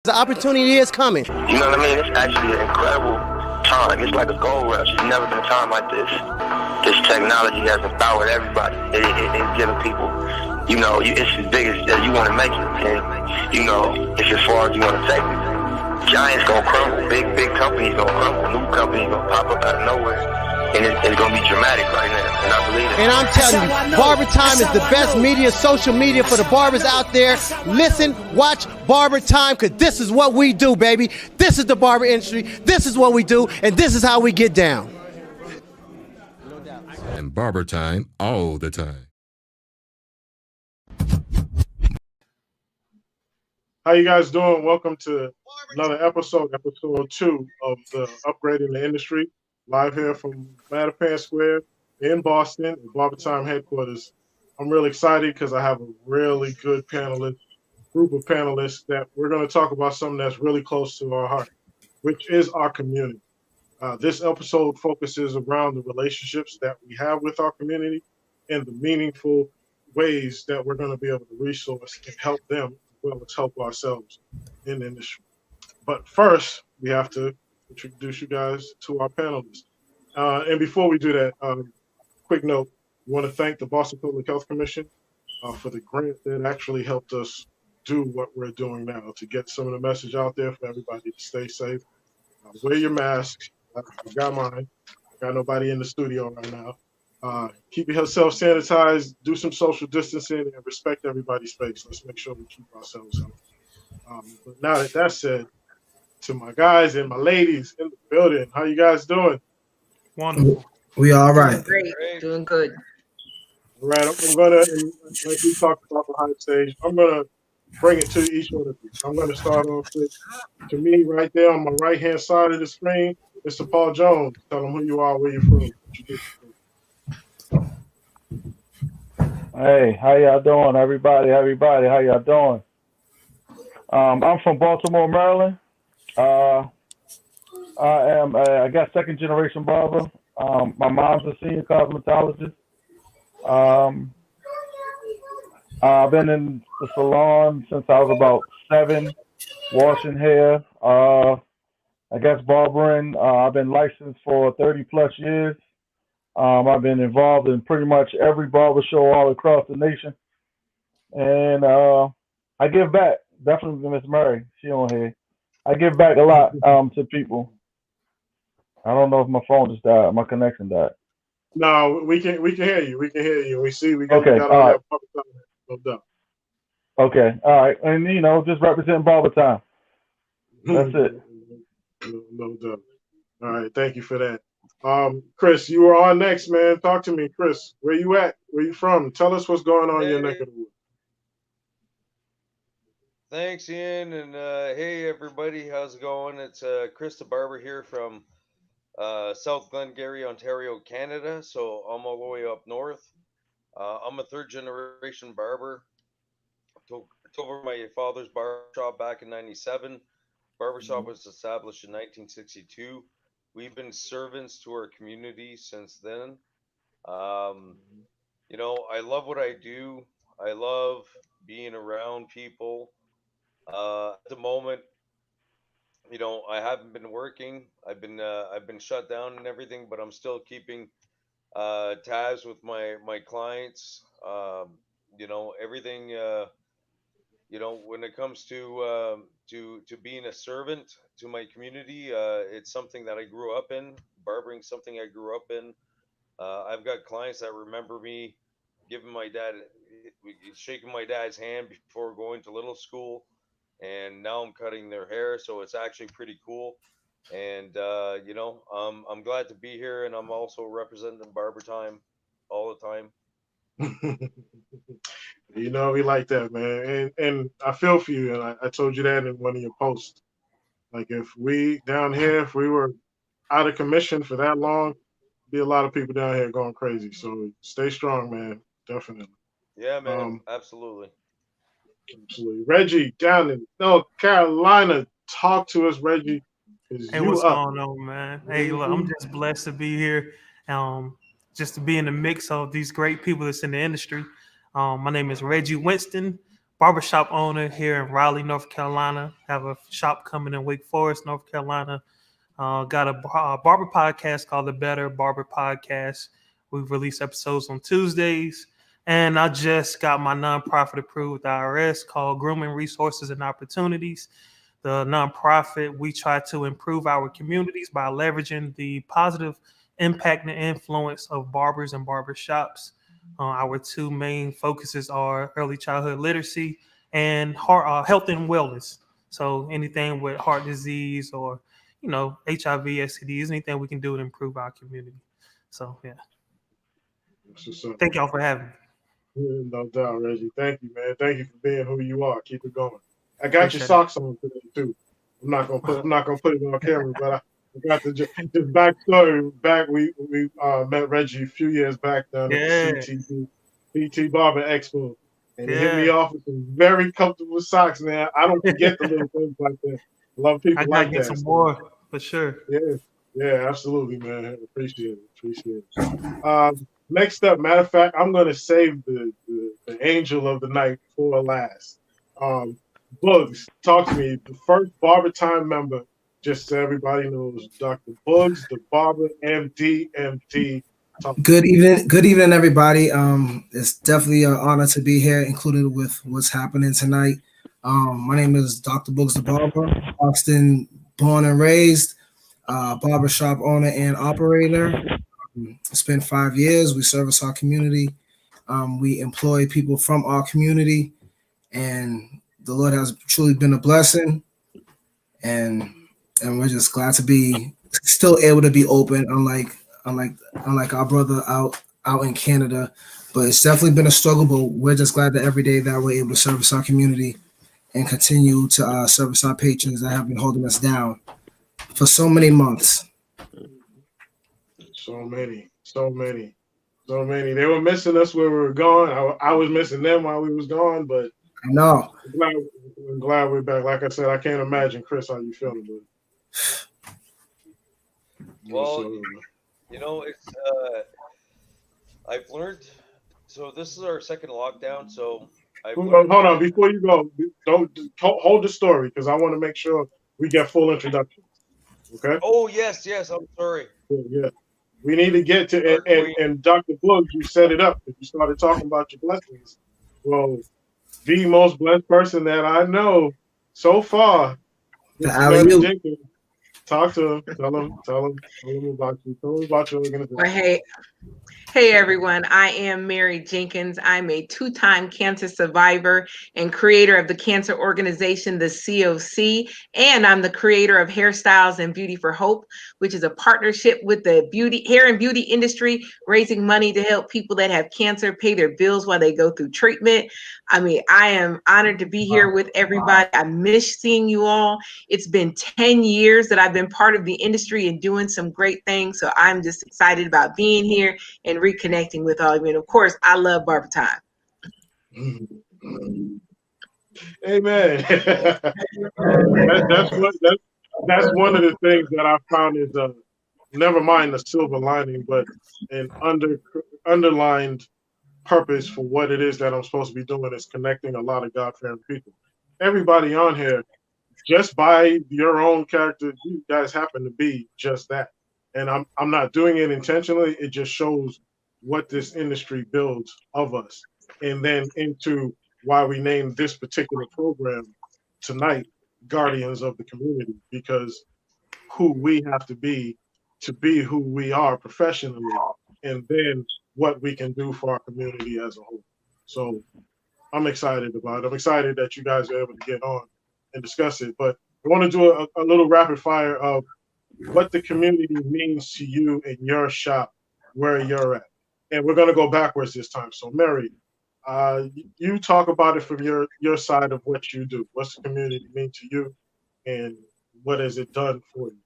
The opportunity is coming. You know what I mean? It's actually an incredible time. It's like a gold rush. There's never been a time like this. This technology has empowered everybody. It's giving people, it's as big as you want to make it. And, it's as far as you want to take it. Giants gonna crumble. Big companies gonna crumble. New companies gonna pop up out of nowhere. And it's gonna be dramatic right now. And I believe it. And I'm telling you, BarberTime is the best media, social media for the barbers out there. Listen, watch BarberTime, because this is what we do, baby. This is the barber industry. This is what we do, and this is how we get down. And BarberTime all the time. How you guys doing? Welcome to another episode 2 of the Upgrading the Industry, live here from Mattapan Square in Boston, at BarberTime headquarters. I'm really excited because I have a really good group of panelists that we're going to talk about something that's really close to our heart, which is our community. This episode focuses around the relationships that we have with our community and the meaningful ways that we're going to be able to resource and help them as well as help ourselves in the industry. But first, we have to introduce you guys to our panelists. And before we do that, quick note, we want to thank the Boston Public Health Commission for the grant that actually helped us do what we're doing now to get some of the message out there for everybody to stay safe. Wear your masks. I got mine. Got nobody in the studio right now. Keep yourself sanitized, do some social distancing, and respect everybody's space. Let's make sure we keep ourselves healthy. But now that that's said, to my guys and my ladies in the building, how you guys doing? Wonderful. We all right. Great. Doing good. All right, I'm going to, like we talked about behind the stage, I'm going to bring it to each one of you. I'm going to start off with, to me, right there on my right-hand side of the screen, Mr. Paul Jones. Tell them who you are, where you're from. Hey, how y'all doing, everybody? How y'all doing? I'm from Baltimore, Maryland. I am, I guess, second-generation barber. My mom's a senior cosmetologist. I've been in the salon since I was about 7, washing hair. I guess barbering. I've been licensed for 30-plus years. I've been involved in pretty much every barber show all across the nation. And I give back, definitely to Miss Murray. She on here. I give back a lot to people. I don't know if my phone just died. My connection died. No, we can hear you. We can hear you. We see. We got okay. Got all right. No doubt. Okay. All right. And just representing BarberTime. That's it. No doubt. All right. Thank you for that. Chris, you are on next, man. Talk to me, Chris. Where you at? Where you from? Tell us what's going on in your neck of the woods. Thanks, Ian, and hey, everybody. How's it going? It's Chris the Barber here from South Glengarry, Ontario, Canada. So I'm all the way up north. I'm a third-generation barber. Took over my father's barber shop back in '97. Barbershop was established in 1962. We've been servants to our community since then. I love what I do. I love being around people. At the moment, I haven't been working. I've been shut down and everything, but I'm still keeping tabs with my clients. Everything. When it comes to being a servant to my community, it's something that I grew up in. Barbering, something I grew up in. I've got clients that remember me shaking my dad's hand before going to little school, and now I'm cutting their hair, so it's actually pretty cool. And I'm glad to be here, and I'm also representing BarberTime all the time. We like that, man. And I feel for you, and I told you that in one of your posts. Like, if we down here, if we were out of commission for that long, be a lot of people down here going crazy. So stay strong, man. Definitely. Yeah, man. Absolutely. Absolutely. Reggie down in North Carolina, talk to us, Reggie. Hey, what's going on, man? Hey, look, I'm just blessed to be here. Just to be in the mix of these great people that's in the industry. My name is Reggie Winston. barbershop owner here in Raleigh, North Carolina. Have a shop coming in Wake Forest, North Carolina. Got a barber podcast called the Better Barber Podcast. We release episodes on Tuesdays. And I just got my nonprofit approved with the IRS called Grooming Resources and Opportunities. The nonprofit, we try to improve our communities by leveraging the positive impact and influence of barbers and barbershops. Our two main focuses are early childhood literacy and health and wellness. So anything with heart disease or, HIV, STDs, anything we can do to improve our community. So, yeah. Thank y'all for having me. No doubt, Reggie. Thank you, man. Thank you for being who you are. Keep it going. I got your socks on today too. I'm not gonna put it on camera, but I got the just backstory. We met Reggie a few years back down at the CT Barber Expo, and he hit me off with some very comfortable socks, man. I don't forget the little things like that. A lot of people like that. I gotta get some more for sure. Yeah, absolutely, man. Appreciate it. Next up, matter of fact, I'm gonna save the angel of the night for last. Boogs, talk to me. The first BarberTime member, just so everybody knows, Dr. Boogs the Barber, MD. Good evening, everybody. It's definitely an honor to be here, included with what's happening tonight. My name is Dr. Boogs the Barber, Boston born and raised, barbershop owner and operator. Spent 5 years. We service our community. We employ people from our community, and the Lord has truly been a blessing. And we're just glad to be still able to be open, unlike our brother out in Canada. But it's definitely been a struggle, but we're just glad that every day that we're able to service our community and continue to service our patrons that have been holding us down for so many months. So many. They were missing us where we were gone. I was missing them while we was gone, but I know. I'm glad we're back. Like I said, I can't imagine, Chris, how you feeling, dude. Well, it's I've learned. So this is our second lockdown. So hold on, before you go, don't hold the story because I want to make sure we get full introduction. Okay. Oh yes. I'm sorry. Yeah. We need to get to and Dr. Boogs, you set it up. If you started talking about your blessings, well, the most blessed person that I know so far, Jenkins. Talk to him. Tell him about you. Tell him about your organization. Well, hey everyone. I am Mary Jenkins. I'm a 2-time cancer survivor and creator of the cancer organization, the COC, and I'm the creator of Hairstyles and Beauty for Hope, which is a partnership with the hair and beauty industry, raising money to help people that have cancer pay their bills while they go through treatment. I mean, I am honored to be here with everybody. I miss seeing you all. It's been 10 years that I've been part of the industry and doing some great things. So I'm just excited about being here and reconnecting with all of you. And of course, I love BarberTime. Amen. That's one of the things that I found is never mind the silver lining, but an underlined purpose for what it is that I'm supposed to be doing is connecting a lot of God-fearing people. Everybody on here, just by your own character, you guys happen to be just that. And I'm not doing it intentionally. It just shows what this industry builds of us. And then into why we named this particular program tonight, Guardians of the Community, because who we have to be who we are professionally, and then what we can do for our community as a whole. So I'm excited about it. I'm excited that you guys are able to get on and discuss it. But I want to do a little rapid fire of what the community means to you in your shop, where you're at. And we're going to go backwards this time. So Mary, you talk about it from your side of what you do. What's the community mean to you, and what has it done for you?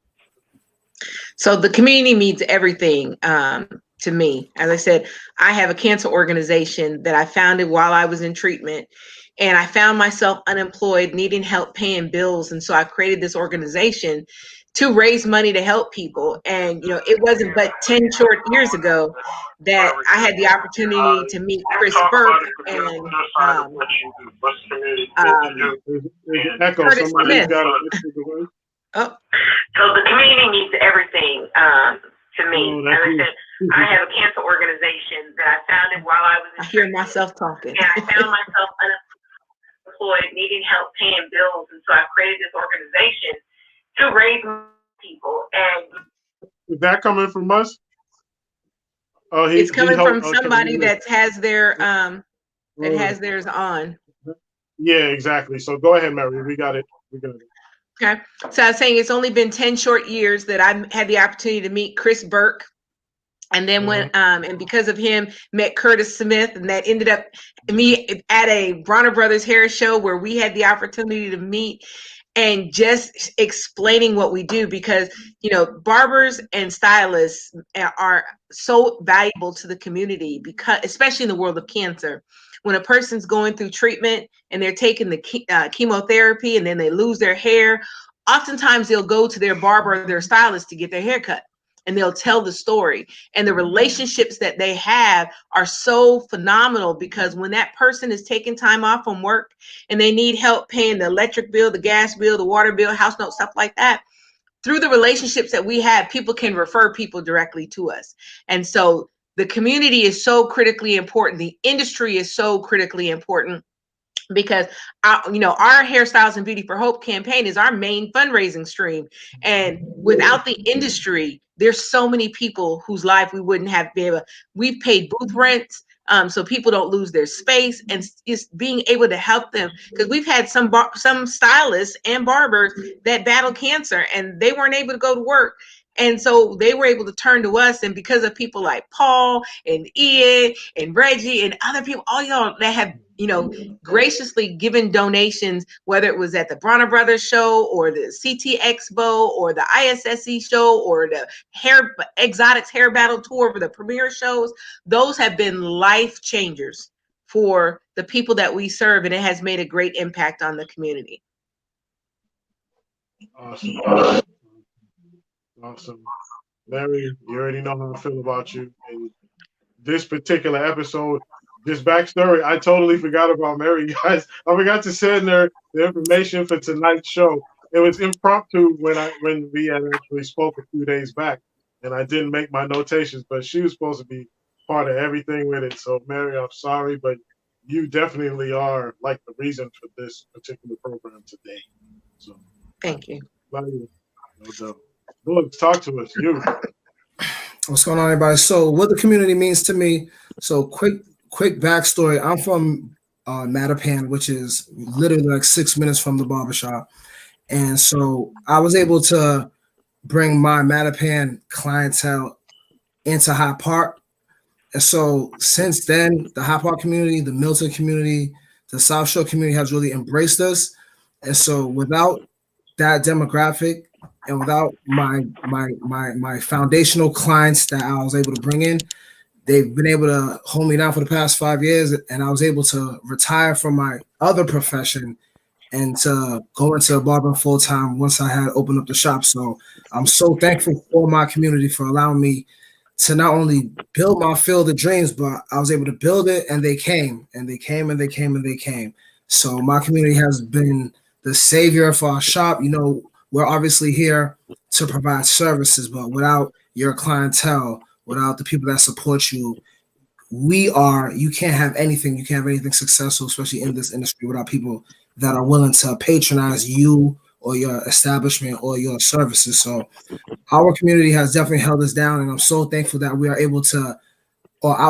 So the community means everything to me. As I said, I have a cancer organization that I founded while I was in treatment, and I found myself unemployed, needing help paying bills. And so I created this organization to raise money to help people. And, it wasn't but 10 short years ago that I had the opportunity to meet Chris Burke and Echo. Curtis Somebody's Smith. got an extra device. Oh, So the community needs everything to me. Oh, As that's I you. said, I have a cancer organization that I founded while I was in I hear training. myself talking. And I found myself unemployed, needing help paying bills. And so I created this organization to raise people. And Is that coming from us? Oh, It's coming from okay, somebody he- that has their that Oh, has theirs on. Yeah, exactly. So go ahead, Mary. We got it. Okay. So I was saying it's only been 10 short years that I had the opportunity to meet Chris Burke. And then when and because of him, met Curtis Smith, and that ended up me at a Bronner Brothers hair show where we had the opportunity to meet and just explaining what we do, because barbers and stylists are so valuable to the community, because especially in the world of cancer, when a person's going through treatment and they're taking the chemotherapy and then they lose their hair, oftentimes they'll go to their barber or their stylist to get their hair cut, and they'll tell the story. And the relationships that they have are so phenomenal, because when that person is taking time off from work and they need help paying the electric bill, the gas bill, the water bill, house note, stuff like that, through the relationships that we have, people can refer people directly to us. And so the community is so critically important. The industry is so critically important, because our Hairstyles and Beauty for Hope campaign is our main fundraising stream. And without the industry, there's so many people whose life we wouldn't have been able. We've paid booth rents, so people don't lose their space, and just being able to help them, because we've had some stylists and barbers that battle cancer and they weren't able to go to work. And so they were able to turn to us, and because of people like Paul and Ian and Reggie and other people, all y'all that have graciously given donations, whether it was at the Bronner Brothers show or the CT Expo or the ISSE show or the Exotics Hair Battle Tour for the premier shows, those have been life changers for the people that we serve, and it has made a great impact on the community. Awesome. Mary, you already know how I feel about you. And this particular episode, this backstory, I totally forgot about Mary, guys. I forgot to send her the information for tonight's show. It was impromptu when we had actually spoke a few days back, and I didn't make my notations, but she was supposed to be part of everything with it. So Mary, I'm sorry, but you definitely are like the reason for this particular program today. So thank you. Love you. No doubt. Boogs, talk to us. You. What's going on, everybody? So, what the community means to me. So, quick backstory. I'm from Mattapan, which is literally like 6 minutes from the barbershop, and so I was able to bring my Mattapan clientele into Hyde Park. And so, since then, the Hyde Park community, the Milton community, the South Shore community has really embraced us. And so, without that demographic, and without my foundational clients that I was able to bring in, they've been able to hold me down for the past 5 years, and I was able to retire from my other profession and to go into barbering full time once I had opened up the shop. So I'm so thankful for my community for allowing me to not only build my field of dreams, but I was able to build it, and they came, and they came, and they came, and they came. So my community has been the savior for our shop. We're obviously here to provide services, but without your clientele, without the people that support you, you can't have anything. You can't have anything successful, especially in this industry, without people that are willing to patronize you or your establishment or your services. So our community has definitely held us down, and I'm so thankful that I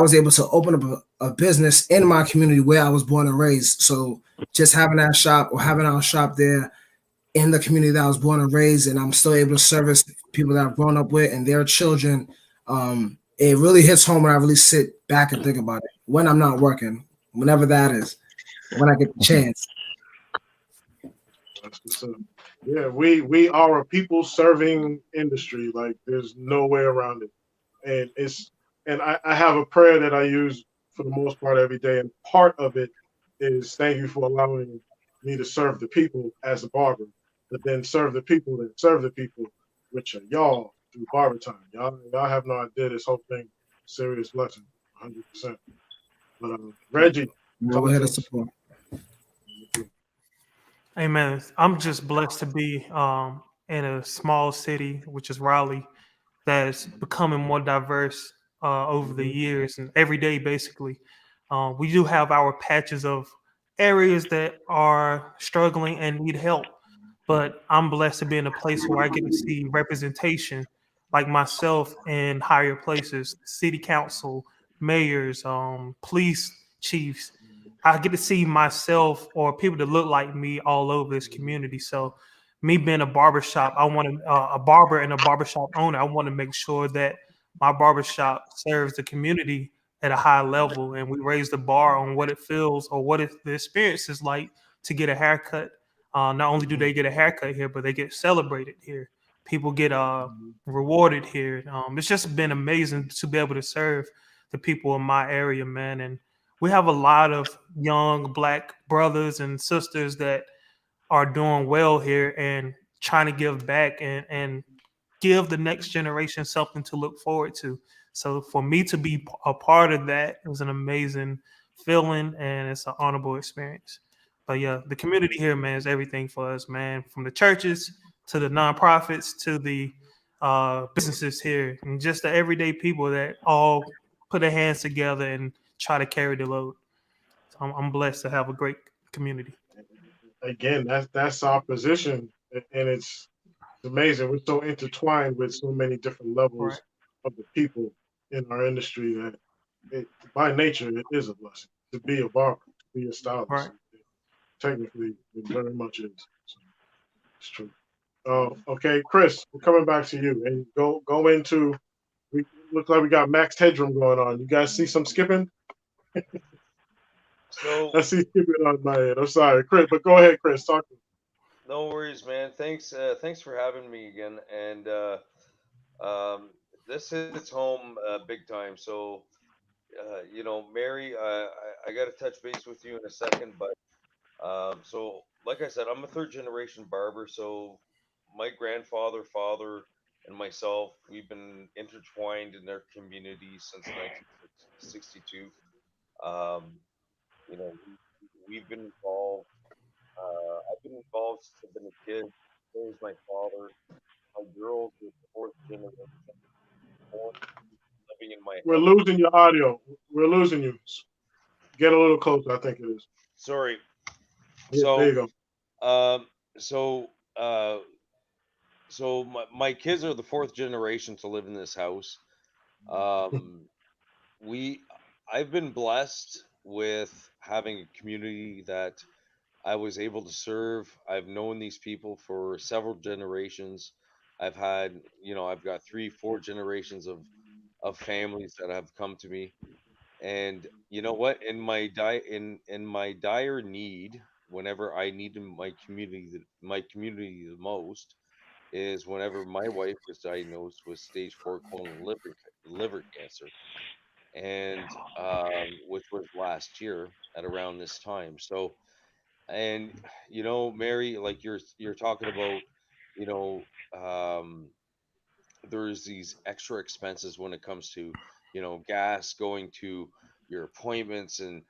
was able to open up a business in my community where I was born and raised. So just having that shop, or having our shop there in the community that I was born and raised, and I'm still able to service people that I've grown up with and their children, it really hits home when I really sit back and think about it. When I'm not working, whenever that is, when I get the chance. Yeah, we are a people serving industry. Like, there's no way around it. And I have a prayer that I use for the most part every day, and part of it is thank you for allowing me to serve the people as a barber, but then serve the people with y'all through barber time. Y'all have no idea this whole thing serious blessing, 100%. But Reggie, Go ahead and support. Amen. I'm just blessed to be in a small city, which is Raleigh, that's becoming more diverse over the years and every day, basically. We do have our patches of areas that are struggling and need help, but I'm blessed to be in a place where I get to see representation like myself in higher places, city council, mayors, police chiefs. I get to see myself or people that look like me all over this community. So, me being a barbershop, I want to a barber and a barbershop owner. I want to make sure that my barbershop serves the community at a high level, and we raise the bar on what it feels or the experience is like to get a haircut. Not only do they get a haircut here, but they get celebrated here. People get rewarded here. It's just been amazing to be able to serve the people in my area, man. And we have a lot of young Black brothers and sisters that are doing well here and trying to give back and give the next generation something to look forward to. So for me to be a part of that, it was an amazing feeling and it's an honorable experience. But yeah, the community here, man, is everything for us, man. From the churches to the nonprofits to the businesses here, and just the everyday people that all put their hands together and try to carry the load. So I'm blessed to have a great community. Again, that's our position, and it's amazing. We're so intertwined with so many different levels Right. of the people in our industry that by nature it is a blessing to be a barber, to be a stylist. Right. Technically, it very much is. So it's true. Okay, Chris, we're coming back to you, and go into. We look like we got max headroom going on. You guys see some skipping? So I see skipping on my end. I'm sorry, Chris, but go ahead, Chris. Talk to me. no worries, man. Thanks for having me again. And this hits home big time. So Mary, I got to touch base with you in a second, but so like I said, I'm a third generation barber. So my grandfather, father, and myself, we've been intertwined in their community since 1962. Um, we've been involved. I've been involved since I've been a kid. So is my father. My girls were fourth generation born living in my We're house. losing your audio. We're losing you. Get a little closer. I think it is. Sorry. Yeah, there you go. Um, so, uh, so my kids are the fourth generation to live in this house. Um, we, I've been blessed with having a community that I was able to serve. I've known these people for several generations. I've got three, four generations of families that have come to me. And you know what? In my dire need, whenever I needed my community the most, is whenever my wife was diagnosed with stage four colon liver cancer, and which was last year at around this time. So, and Mary, like you're talking about, you know, um, there's these extra expenses when it comes to gas going to your appointments and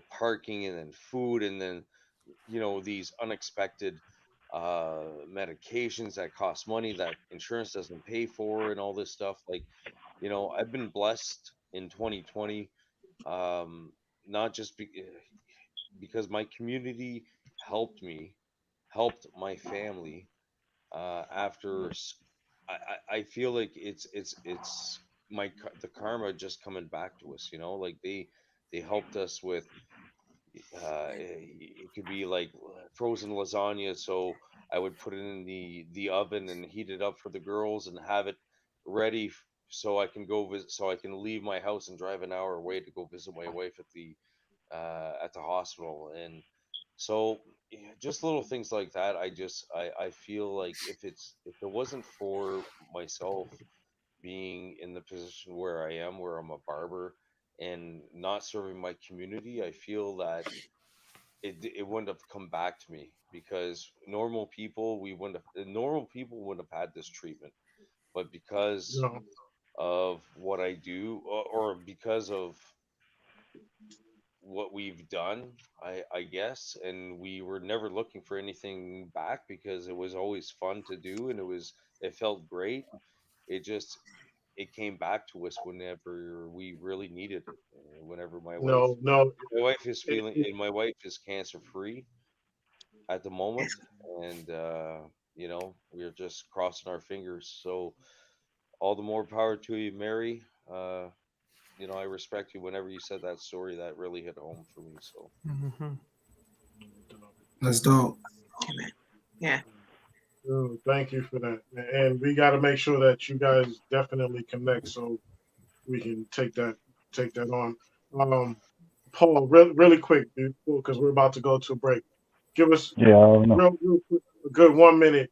parking and then food and then these unexpected medications that cost money that insurance doesn't pay for and all this stuff. Like, I've been blessed in 2020, um not just because my community helped my family after I feel like it's the karma just coming back to us, like they helped us with it could be like frozen lasagna, so I would put it in the oven and heat it up for the girls and have it ready so I can go visit, so I can leave my house and drive an hour away to go visit my wife at the hospital. And so yeah, just little things like that. I feel like if it wasn't for myself being in the position where I am, where I'm a barber and not serving my community, I feel that it wouldn't have come back to me, because normal people wouldn't have had this treatment. But because No, of what I do, or because of what we've done, I guess, and we were never looking for anything back, because it was always fun to do, and it felt great. It just it came back to us whenever we really needed it. Whenever no, no. my wife is It, feeling, it, and my wife is cancer free at the moment, and we're just crossing our fingers. So all the more power to you, Mary. I respect you. Whenever you said that story, that really hit home for me. So Mhm. That's dope. Yeah. thank you for that. And we got to make sure that you guys definitely connect so we can take that on. Paul, really quick, because we're about to go to a break. Give us Yeah, I don't know. real quick, a good 1 minute.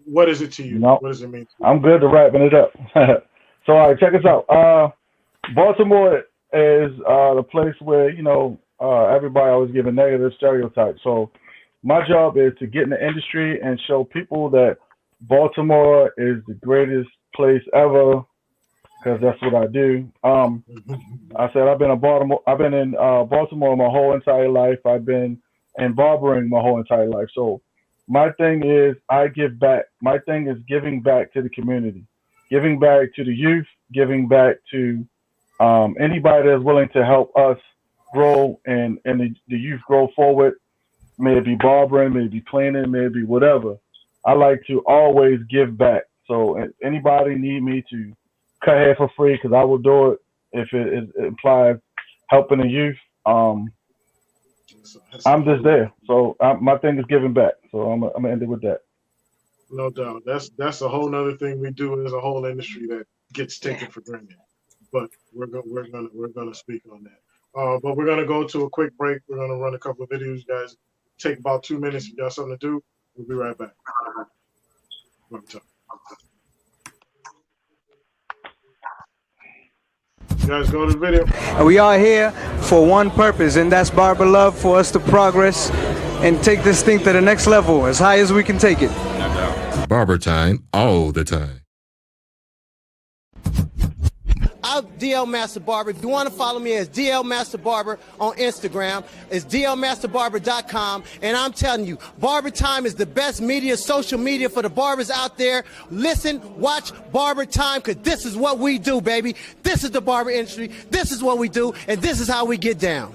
What is it to you? No, What does it mean to you? I'm good to wrapping it up. So, all right, check us out. Baltimore is the place where everybody always give a negative stereotype. So, my job is to get in the industry and show people that Baltimore is the greatest place ever, because that's what I do. I said I've been in Baltimore my whole entire life. I've been in barbering my whole entire life. So my thing is I give back. My thing is giving back to the community, giving back to the youth, giving back to anybody that's willing to help us grow and the youth grow forward. May it be barbering, may it be cleaning, may it be whatever. I like to always give back. So if anybody need me to cut hair for free, because I will do it if it implies helping the youth. I'm just there. So my thing is giving back. So I'm gonna end it with that. No doubt. That's a whole nother thing we do as a whole industry that gets taken for granted. But we're gonna speak on that. But we're gonna go to a quick break. We're gonna run a couple of videos, guys. Take about 2 minutes. If you got something to do, we'll be right back. You guys go to the video. We are here for one purpose, and that's barber love, for us to progress and take this thing to the next level, as high as we can take it. BarberTime all the time. I'm DL Master Barber. If you want to follow me as DL Master Barber on Instagram, it's dlmasterbarber.com. And I'm telling you, BarberTime is the best media, social media for the barbers out there. Listen, watch BarberTime, because this is what we do, baby. This is the barber industry. This is what we do, and this is how we get down.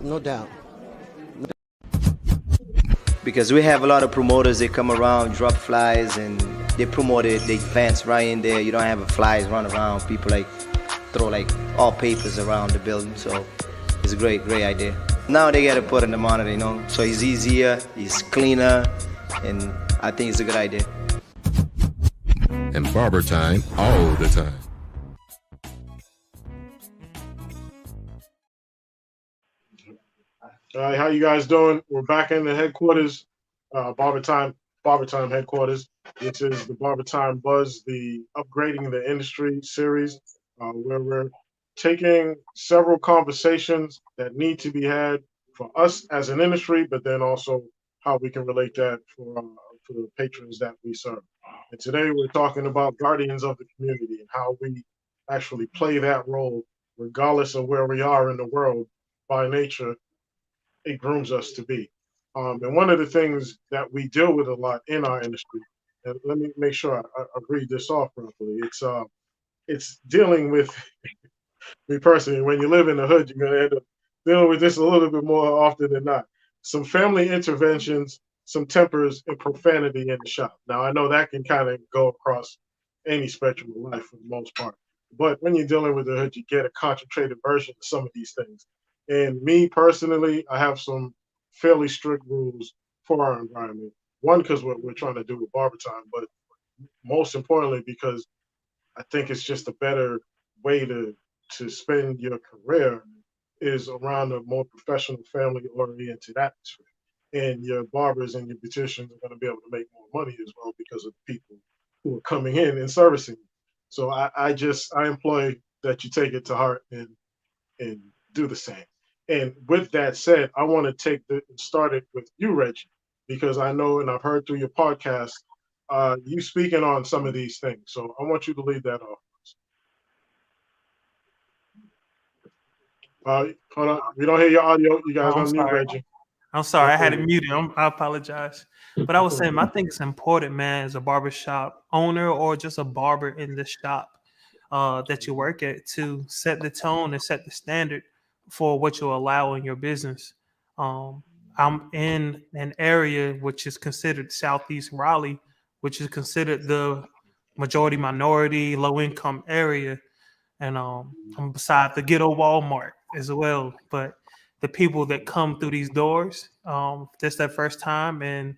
No doubt. Because we have a lot of promoters that come around, drop flies, and they promoted the events right in there. You don't have flies run around. People throw all papers around the building. So it's a great idea. Now they gotta put in the monitor, so it's easier, it's cleaner, and I think it's a good idea. And BarberTime all the time. All right, how you guys doing? We're back in the headquarters, BarberTime headquarters. This is the BarberTime Buzz, the Upgrading the Industry series, where we're taking several conversations that need to be had for us as an industry, but then also how we can relate that for the patrons that we serve. And today we're talking about guardians of the community and how we actually play that role, regardless of where we are in the world. By nature, it grooms us to be. And one of the things that we deal with a lot in our industry, and let me make sure I read this off properly. It's dealing with me personally. When you live in the hood, you're gonna end up dealing with this a little bit more often than not. Some family interventions, some tempers, and profanity in the shop. Now I know that can kind of go across any spectrum of life for the most part. But when you're dealing with the hood, you get a concentrated version of some of these things. And me personally, I have some fairly strict rules for our environment. One, because what we're trying to do with BarberTime, but most importantly, because I think it's just a better way to spend your career is around a more professional, family-oriented atmosphere. And your barbers and your beauticians are going to be able to make more money as well because of the people who are coming in and servicing. So I employ that you take it to heart and do the same. And with that said, I want to start it with you, Reggie, because I know and I've heard through your podcast, you speaking on some of these things. So I want you to lead that off. Hold on. We don't hear your audio. You guys I'm unmute sorry. Reggie. I'm sorry, I had it muted. I apologize. But I was saying, I think it's important, man, as a barbershop owner or just a barber in the shop that you work at, to set the tone and set the standard for what you allow in your business. I'm in an area which is considered Southeast Raleigh, which is considered the majority minority, low income area. And I'm beside the ghetto Walmart as well. But the people that come through these doors, that's their first time, and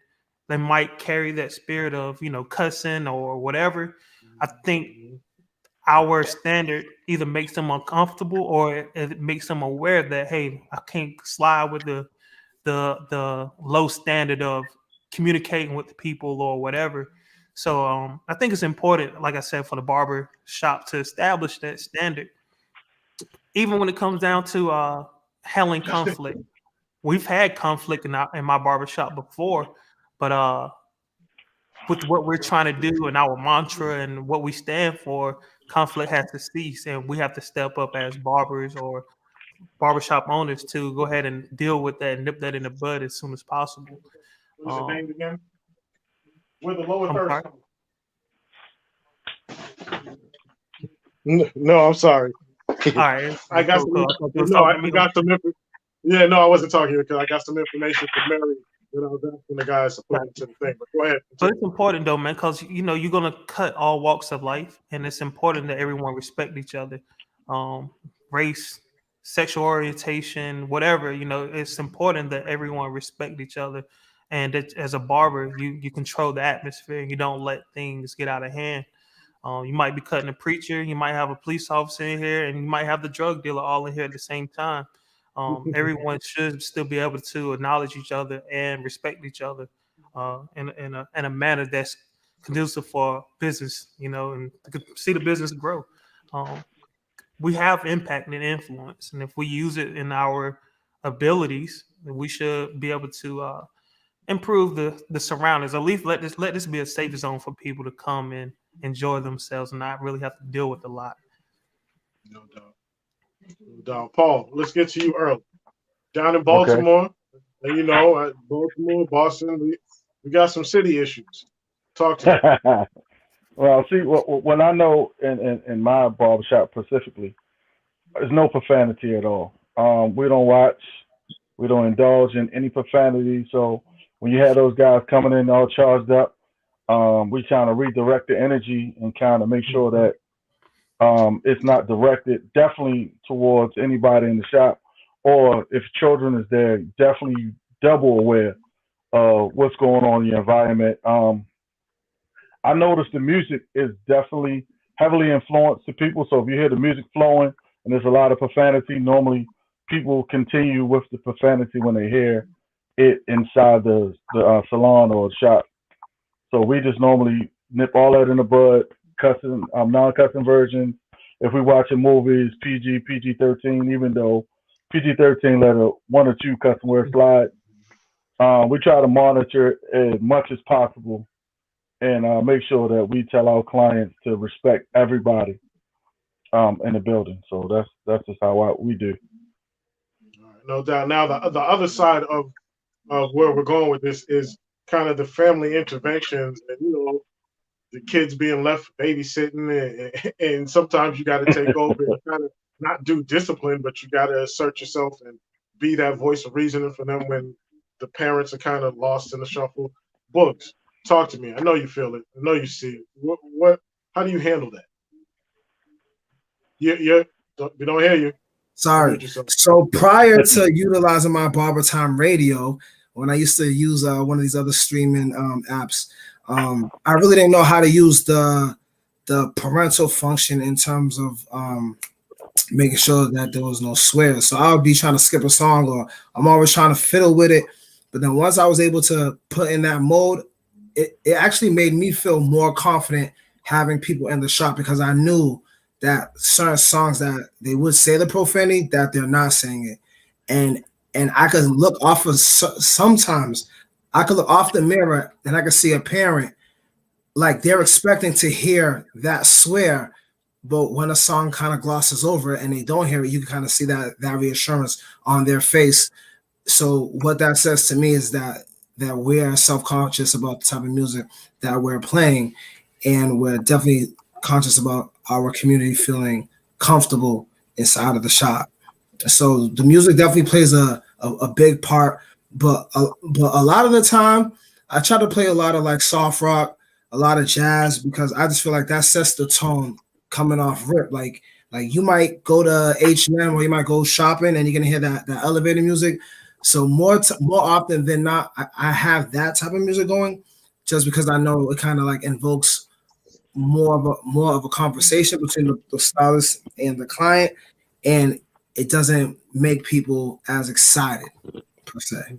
they might carry that spirit of, cussing or whatever. I think our standard either makes them uncomfortable or it makes them aware that, hey, I can't slide with the low standard of communicating with the people or whatever. So I think it's important, like I said, for the barber shop to establish that standard. Even when it comes down to handling conflict, we've had conflict in my barber shop before, but with what we're trying to do and our mantra and what we stand for, conflict has to cease, and we have to step up as barbers or barbershop owners to go ahead and deal with that and nip that in the bud as soon as possible. What is the name again? Where the lower third comes. No, I'm sorry. All right. I got some. No, I got some. Yeah, no, I wasn't talking because I got some information from Mary that I was asking the guys to put into the thing. But go ahead. But it's important though, man, because you're gonna cut all walks of life, and it's important that everyone respect each other, race, sexual orientation, whatever. It's important that everyone respect each other, and that as a barber, you control the atmosphere. You don't let things get out of hand. You might be cutting a preacher, you might have a police officer in here, and you might have the drug dealer all in here at the same time. Everyone should still be able to acknowledge each other and respect each other in a manner that's conducive for business, and to see the business grow. We have impact and influence, and if we use it in our abilities, we should be able to improve the surroundings. At least let this be a safe zone for people to come and enjoy themselves and not really have to deal with a lot. No doubt. No doubt. Paul, let's get to you early. Down in Baltimore, and Baltimore, Boston, we got some city issues. Talk to me. Well, see, when I know in my barbershop specifically, there's no profanity at all. We don't watch, we don't indulge in any profanity. So when you have those guys coming in all charged up, we trying to redirect the energy and kind of make sure that it's not directed definitely towards anybody in the shop, or if children is there, definitely double aware of what's going on in your environment. I noticed the music is definitely heavily influenced to people. So if you hear the music flowing and there's a lot of profanity, normally people continue with the profanity when they hear it inside the salon or the shop. So we just normally nip all that in the bud, cussing, non-cussing versions. If we're watching movies, PG-13, even though PG-13 let one or two cuss words slide, we try to monitor it as much as possible and make sure that we tell our clients to respect everybody in the building. So that's just how we do. All right, no doubt. Now the other side of where we're going with this is kind of the family interventions and the kids being left babysitting and sometimes you got to take over and kind of not do discipline, but you got to assert yourself and be that voice of reasoning for them when the parents are kind of lost in the shuffle. Boogs, talk to me. I know you feel it. I know you see it. How do you handle that? We don't hear you. Sorry. So prior to utilizing my BarberTime radio, when I used to use one of these other streaming apps, I really didn't know how to use the parental function in terms of making sure that there was no swears. So I would be trying to skip a song, or I'm always trying to fiddle with it. But then once I was able to put in that mode, it actually made me feel more confident having people in the shop, because I knew that certain songs that they would say the profanity, that they're not saying it. and I could look off of sometimes I could look off the mirror and I could see a parent like they're expecting to hear that swear, but when a song kind of glosses over it and they don't hear it, you can kind of see that reassurance on their face. So what that says to me is that we're self-conscious about the type of music that we're playing, and we're definitely conscious about our community feeling comfortable inside of the shop. So the music definitely plays a big part, but a lot of the time I try to play a lot of like soft rock, a lot of jazz, because I just feel like that sets the tone coming off rip. Like you might go to H&M or you might go shopping and you're gonna hear that elevator music. So more often than not, I have that type of music going, just because I know it kind of like invokes more of a conversation between the stylist and the client, and it doesn't make people as excited per se.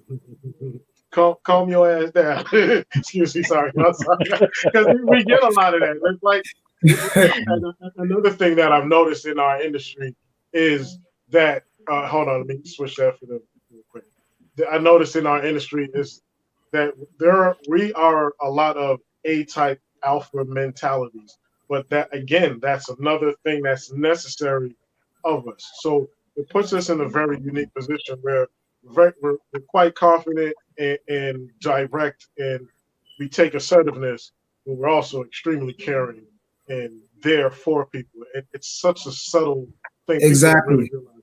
Calm your ass down. Excuse me, sorry. I'm sorry. Because we get a lot of that. It's like another thing that I've noticed in our industry is that hold on, let me switch that for the real quick. I noticed in our industry is that we are a lot of A-type alpha mentalities, but that again, that's another thing that's necessary of us. So it puts us in a very unique position where we're quite confident and direct, and we take assertiveness, but we're also extremely caring and there for people. It's such a subtle thing. Exactly. Really realize.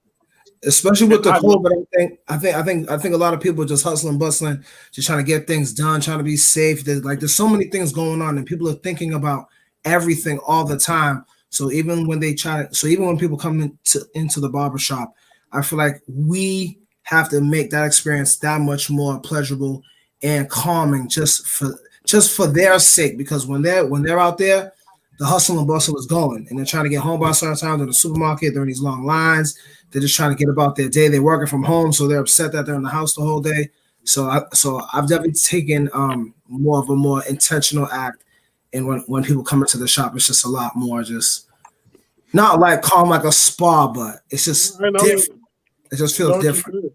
Especially with the COVID, I think a lot of people are just hustling, bustling, just trying to get things done, trying to be safe. There's so many things going on, and people are thinking about everything all the time. So even when people come into the barbershop, I feel like we have to make that experience that much more pleasurable and calming, just for their sake. Because when they're out there, the hustle and bustle is going, and they're trying to get home by a certain time. They're in the supermarket, they're in these long lines. They're just trying to get about their day. They're working from home, so they're upset that they're in the house the whole day. So I've definitely taken more of a more intentional act, and when people come into the shop, it's just a lot more just not like calm like a spa, but it's just different. It just feels different.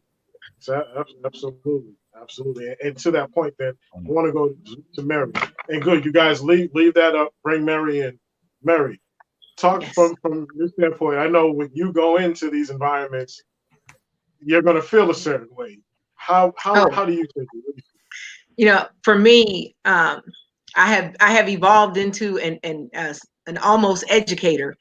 Absolutely. And to that point, then I want to go to Mary. And good, you guys leave that up. Bring Mary in. Mary, talk from this standpoint. I know when you go into these environments, you're going to feel a certain way. How do you think it? You know, for me, I have evolved into an almost educator.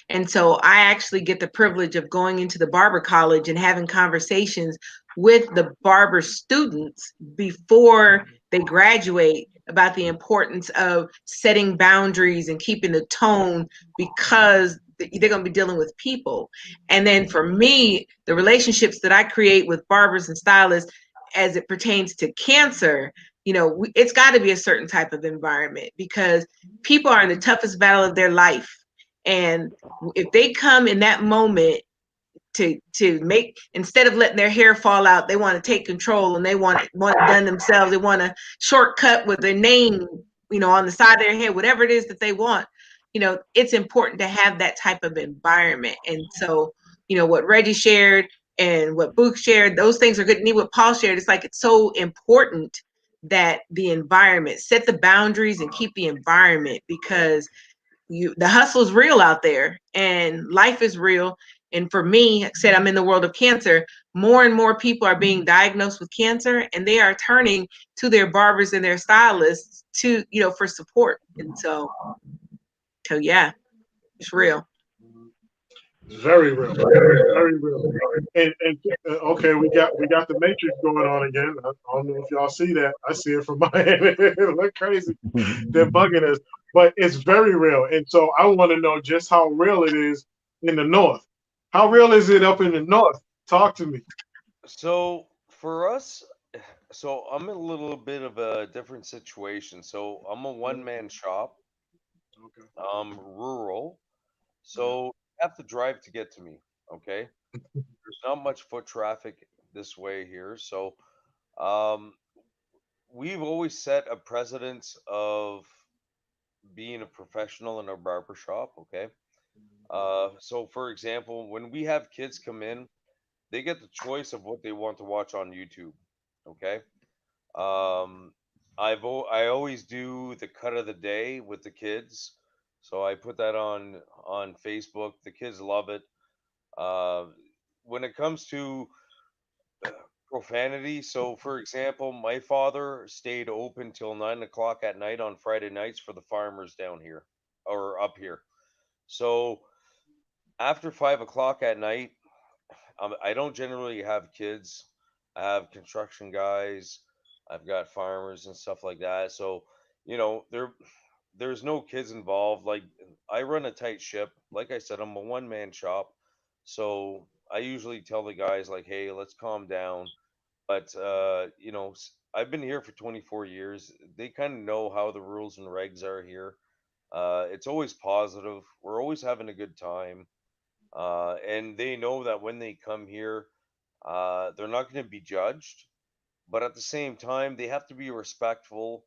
And so I actually get the privilege of going into the barber college and having conversations with the barber students before they graduate about the importance of setting boundaries and keeping the tone, because they're going to be dealing with people. And then for me, the relationships that I create with barbers and stylists as it pertains to cancer, you know, it's got to be a certain type of environment, because people are in the toughest battle of their life. And if they come in that moment to make, instead of letting their hair fall out, they want to take control and they want it done themselves. They want a shortcut with their name, you know, on the side of their head, whatever it is that they want. You know, it's important to have that type of environment. And so, you know, what Reggie shared and what Book shared, those things are good. And what Paul shared, it's like, it's so important that the environment, set the boundaries and keep the environment, because the hustle is real out there and life is real. And for me, like I said, I'm in the world of cancer. More and more people are being diagnosed with cancer, and they are turning to their barbers and their stylists to, you know, for support. And so yeah, it's real. Very real, very real. And okay, we got the Matrix going on again. I don't know if y'all see that. I see it from my end. It look crazy. They're bugging us, but it's very real. And so I want to know just how real it is in the north. How real is it up in the north? Talk to me. So for us, so I'm in a little bit of a different situation. So I'm a one-man shop. Okay. Rural. So you have to drive to get to me. Okay. There's not much foot traffic this way here. So um, we've always set a precedence of being a professional in our barber shop. Okay. So for example, when we have kids come in, they get the choice of what they want to watch on YouTube. Okay. I always do the cut of the day with the kids, so I put that on Facebook. The kids love it. When it comes to profanity, so for example, my father stayed open till 9 o'clock at night on Friday nights for the farmers down here or up here. So after 5 o'clock at night, I don't generally have kids. I have construction guys. I've got farmers and stuff like that. So, there's no kids involved. Like, I run a tight ship. Like I said, I'm a one-man shop. So I usually tell the guys, like, hey, let's calm down. But, I've been here for 24 years. They kind of know how the rules and regs are here. It's always positive. We're always having a good time. And they know that when they come here, they're not going to be judged. But at the same time, they have to be respectful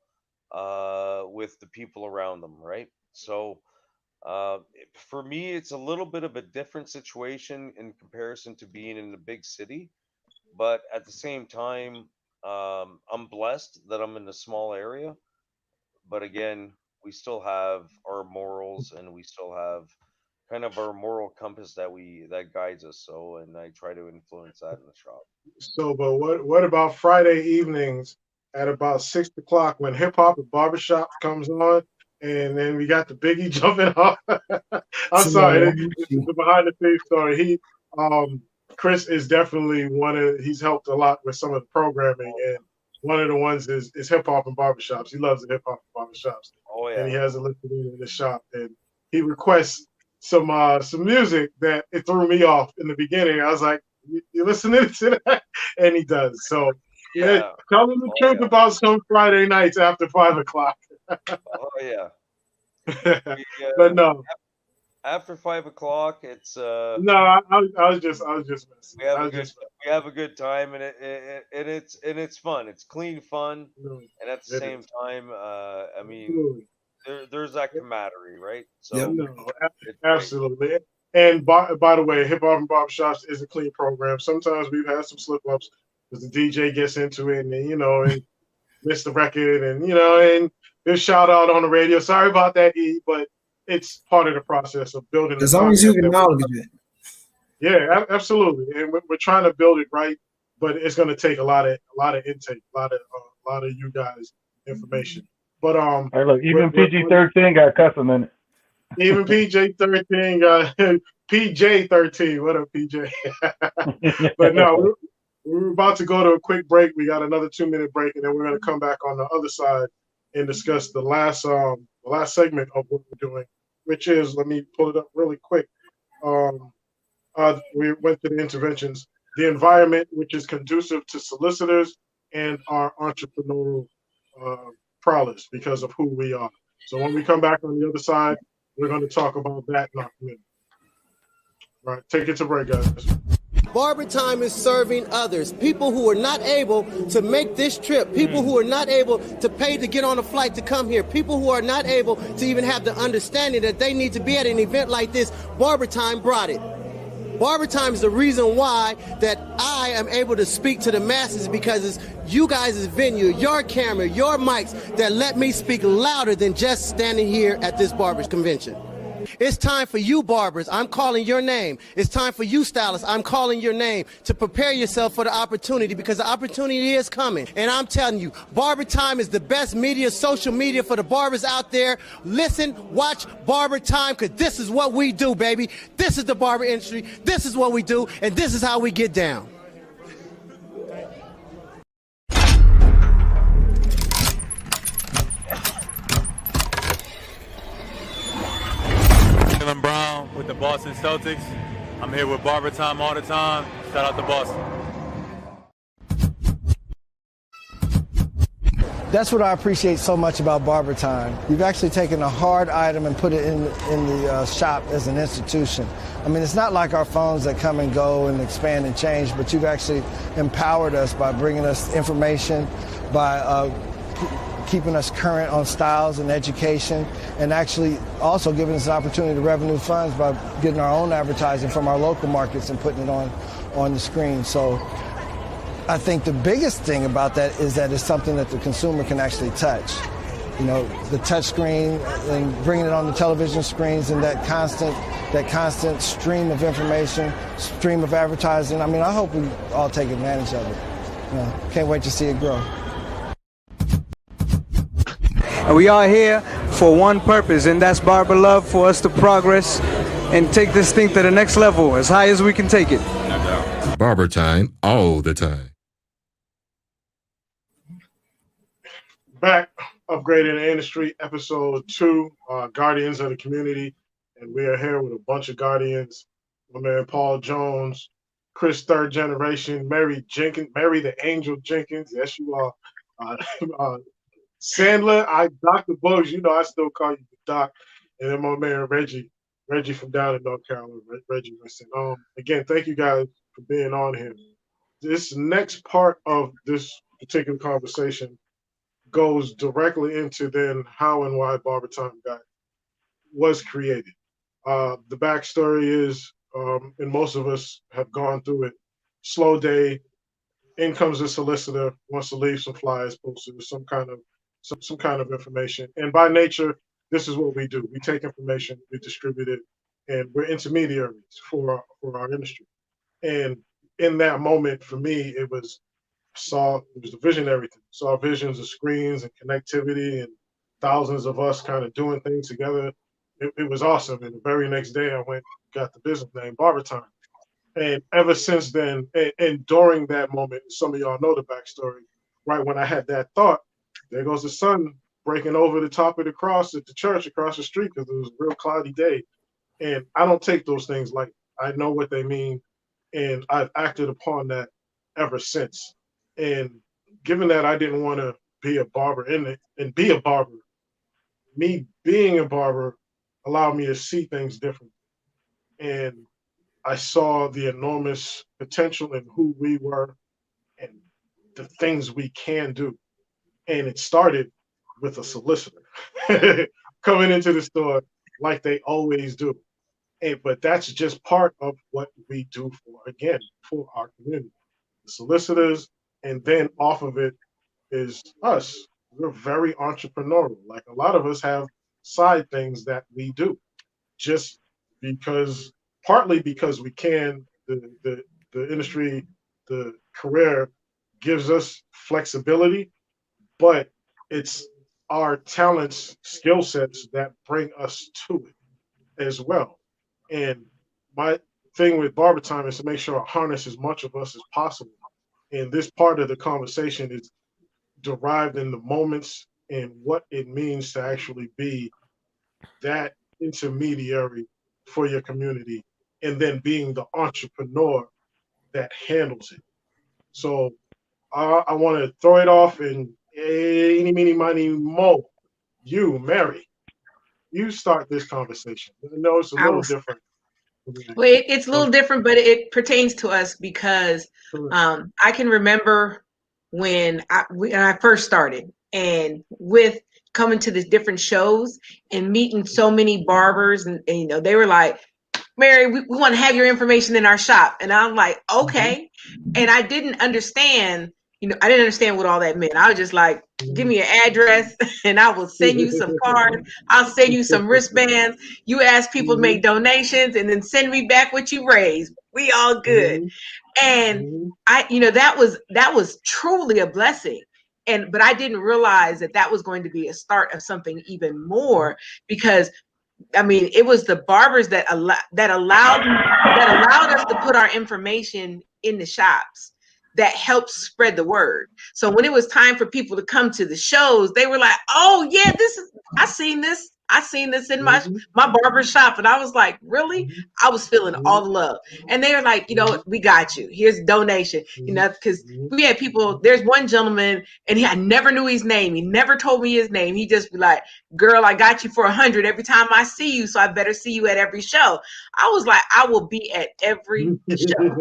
with the people around them, right? So for me, it's a little bit of a different situation in comparison to being in a big city. But at the same time, I'm blessed that I'm in a small area. But again, we still have our morals, and we still have kind of our moral compass that guides us. So, and I try to influence that in the shop. So, but what about Friday evenings at about 6 o'clock when hip hop and barbershop comes on, and then we got the Biggie jumping off? I'm sorry, this is the behind the scenes story. Chris is definitely he's helped a lot with some of the programming, and one of the ones is hip hop and barbershops. He loves the hip hop and barbershops. Oh yeah. And he has a listed in the shop, and he requests some music that it threw me off in the beginning. I was like, you listening to that? And he does. So yeah, tell him the truth about some Friday nights after 5 o'clock. Oh yeah. But no. After 5 o'clock, it's no. I was just messing. We have a good time, and it's fun. It's clean fun, and at the same time, I mean, there's that camaraderie, right? So absolutely. And by the way, hip hop and barbershops is a clean program. Sometimes we've had some slip ups because the DJ gets into it, and and miss the record, and and there's shout out on the radio. Sorry about that, E, but it's part of the process of building. As long as you acknowledge it. Yeah, absolutely. And we're trying to build it right, but it's going to take a lot of intake, a lot of you guys information. But hey, look, even PG-13 got custom in it. Even PJ-13 got PJ-13. What up, PJ? But no, we're about to go to a quick break. We got another 2-minute break, and then we're going to come back on the other side and discuss the last segment of what we're doing, which is, let me pull it up really quick. We went to the interventions, the environment which is conducive to solicitors and our entrepreneurial prowess because of who we are. So when we come back on the other side, we're going to talk about that in a minute. All right, take it to break, guys. BarberTime is serving others, people who are not able to make this trip, people who are not able to pay to get on a flight to come here, people who are not able to even have the understanding that they need to be at an event like this. BarberTime brought it. BarberTime is the reason why that I am able to speak to the masses, because it's you guys' venue, your camera, your mics that let me speak louder than just standing here at this barbers convention. It's time for you barbers, I'm calling your name. It's time for you stylists, I'm calling your name, to prepare yourself for the opportunity, because the opportunity is coming. And I'm telling you, BarberTime is the best media, social media for the barbers out there. Listen, watch BarberTime, because this is what we do, baby. This is the barber industry, this is what we do, and this is how we get down. Brown with the Boston Celtics. I'm here with BarberTime all the time. Shout out to Boston. That's what I appreciate so much about BarberTime. You've actually taken a hard item and put it in the shop as an institution. I mean, it's not like our phones that come and go and expand and change, but you've actually empowered us by bringing us information, by keeping us current on styles and education, and actually also giving us an opportunity to revenue funds by getting our own advertising from our local markets and putting it on on the screen. So I think the biggest thing about that is that it's something that the consumer can actually touch. You know, the touch screen and bringing it on the television screens and that constant stream of information, stream of advertising. I mean, I hope we all take advantage of it. You know, can't wait to see it grow. We are here for one purpose, and that's barber love, for us to progress and take this thing to the next level, as high as we can take it. Barber time all the time. Back, upgrading the industry, episode 2, Guardians of the Community, and we are here with a bunch of Guardians. My man Paul Jones, Chris, third generation, Mary Jenkins, Mary the Angel Jenkins. Yes, you are. Sandler, Dr. Boogs, you know I still call you the Doc, and then my man Reggie from down in North Carolina, Reggie Winston. Again, thank you guys for being on here. This next part of this particular conversation goes directly into then how and why BarberTime was created. The backstory is, and most of us have gone through it, slow day, in comes a solicitor, wants to leave some flyers, posters, some kind of information. And by nature, this is what we do. We take information, we distribute it, and we're intermediaries for our industry. And in that moment, for me, it was the visionary thing. Saw visions of screens and connectivity and thousands of us kind of doing things together. It was awesome. And the very next day, I went got the business name BarberTime. And ever since then, and during that moment, some of y'all know the backstory, right when I had that thought, there goes the sun breaking over the top of the cross at the church across the street because it was a real cloudy day. And I don't take those things like I know what they mean, and I've acted upon that ever since. And given that I didn't want to be a barber in it and be a barber, me being a barber allowed me to see things differently. And I saw the enormous potential in who we were and the things we can do. And it started with a solicitor coming into the store like they always do. But that's just part of what we do for our community. The solicitors, and then off of it is us. We're very entrepreneurial. Like a lot of us have side things that we do just because, partly because we can, the industry, the career gives us flexibility, but it's our talents, skill sets that bring us to it as well. And my thing with BarberTime is to make sure I harness as much of us as possible. And this part of the conversation is derived in the moments and what it means to actually be that intermediary for your community, and then being the entrepreneur that handles it. So I want to throw it off and eeny, meeny, miny, mo. You, Mary, you start this conversation. I know it's a little different. Well, it's a little different, but it pertains to us because I can remember when I first started, and with coming to these different shows and meeting so many barbers, and you know, they were like, Mary, we want to have your information in our shop. And I'm like, okay. And I didn't understand, I didn't understand what all that meant. I was just like, give me an address and I will send you some cards. I'll send you some wristbands. You ask people to make donations and then send me back what you raised. We all good. And that was truly a blessing. But I didn't realize that was going to be a start of something even more, because it was the barbers that allowed us to put our information in the shops that helped spread the word. So when it was time for people to come to the shows, they were like, oh yeah, I seen this in my barber shop. And I was like, really? I was feeling all the love. And they were like, we got you. Here's a donation. Because we had people, there's one gentleman, and I never knew his name. He never told me his name. He just be like, girl, I got you for 100 every time I see you. So I better see you at every show. I was like, I will be at every show.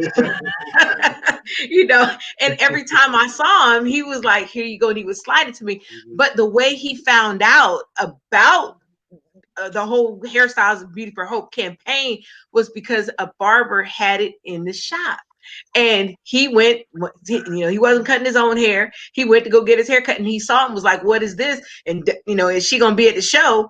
And every time I saw him, he was like, here you go. And he would slide it to me. But the way he found out about the whole Hairstyles of Beauty for Hope campaign was because a barber had it in the shop. And he went, he wasn't cutting his own hair. He went to go get his hair cut, and he saw him, was like, "What is this?" And is she gonna be at the show?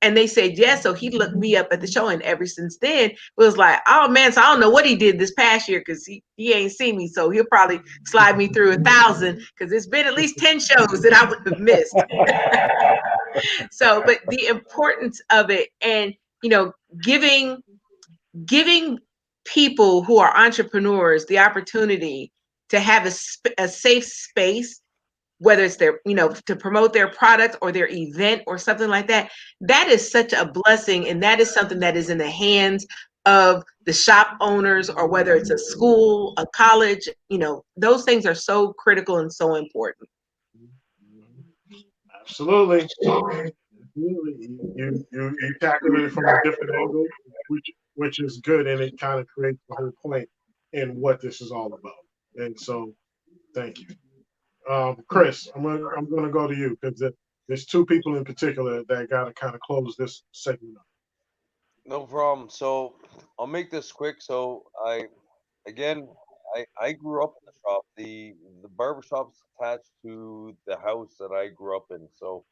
And they said yes. So he looked me up at the show, and ever since then, it was like, oh man, so I don't know what he did this past year because he ain't seen me. So he'll probably slide me through 1,000 because it's been at least 10 shows that I would have missed. So, but the importance of it, and giving people who are entrepreneurs the opportunity to have a safe space, whether it's their, to promote their product or their event or something like that, that is such a blessing. And that is something that is in the hands of the shop owners, or whether it's a school, a college, those things are so critical and so important. Absolutely. You tackle it from a different angle, which is good, and it kind of creates the whole point in what this is all about. And so, thank you, Chris. I'm gonna go to you because there's two people in particular that got to kind of close this segment up. No problem. So I'll make this quick. So I grew up in the shop. The barber shop's attached to the house that I grew up in. So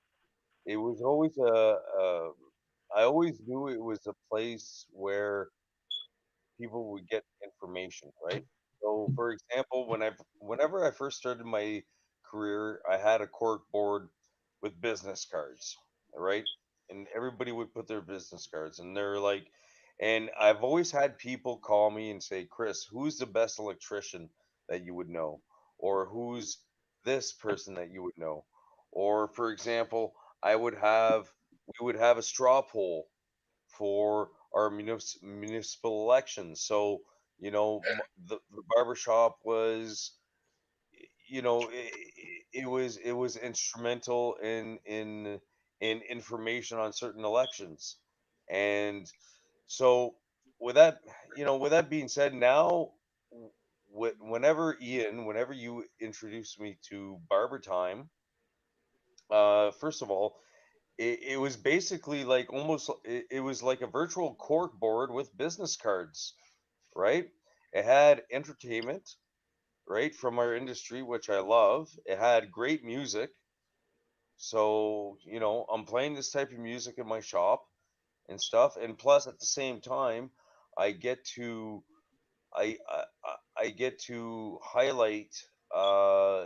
it was always I always knew it was a place where people would get information, right? So, for example, whenever I first started my career, I had a cork board with business cards, right? And everybody would put their business cards, and and I've always had people call me and say, "Chris, who's the best electrician that you would know, or who's this person that you would know?" Or, for example, we would have a straw poll for our municipal elections. So, the barbershop was, it was instrumental in information on certain elections. And so with that being said, now whenever you introduce me to BarberTime, first of all, it was basically like it was like a virtual cork board with business cards, right? It had entertainment, right, from our industry, which I love. It had great music. So, I'm playing this type of music in my shop and stuff. And plus at the same time, I get to I get to highlight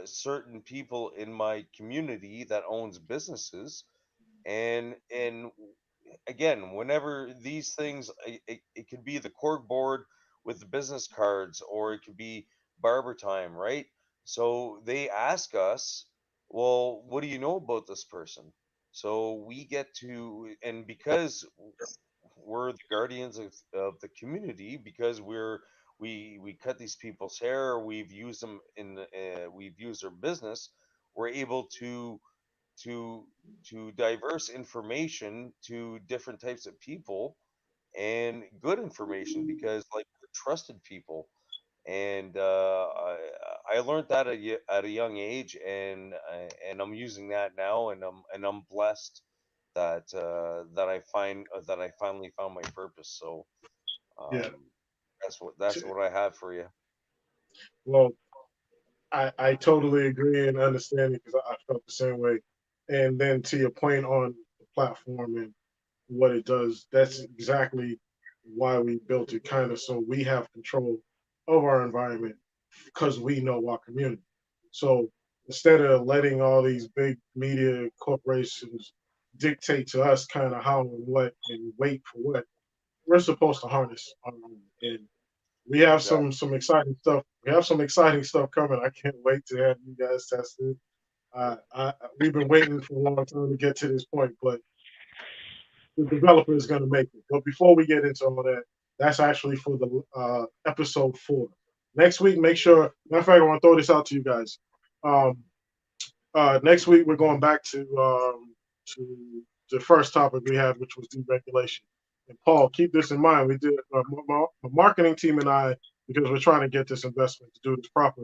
certain people in my community that owns businesses. And again, whenever these things, it could be the cork board with the business cards, or it could be barber time, right? So they ask us, well, what do you know about this person? So we get to, and because we're the guardians of the community, because we cut these people's hair, we've used them we've used their business, we're able to diverse information to different types of people, and good information, because like we're trusted people. And I learned that at a young age, and I'm using that now, and I'm blessed that I finally found my purpose. So Yeah. that's what I have for you. Well, I totally agree and understand it because I felt the same way. And then to your point on the platform and what it does, that's exactly why we built it, kind of so we have control of our environment because we know our community. So instead of letting all these big media corporations dictate to us kind of how and what and wait for what, we're supposed to harness our own. And we have some exciting stuff. We have some exciting stuff coming. I can't wait to have you guys test it. We've been waiting for a long time to get to this point, but the developer is going to make it. But before we get into all of that, that's actually for the episode 4. Next week, make sure. Matter of fact, I want to throw this out to you guys. Next week, we're going back to the first topic we had, which was deregulation. And Paul, keep this in mind. We did my marketing team and I, because we're trying to get this investment to do this proper,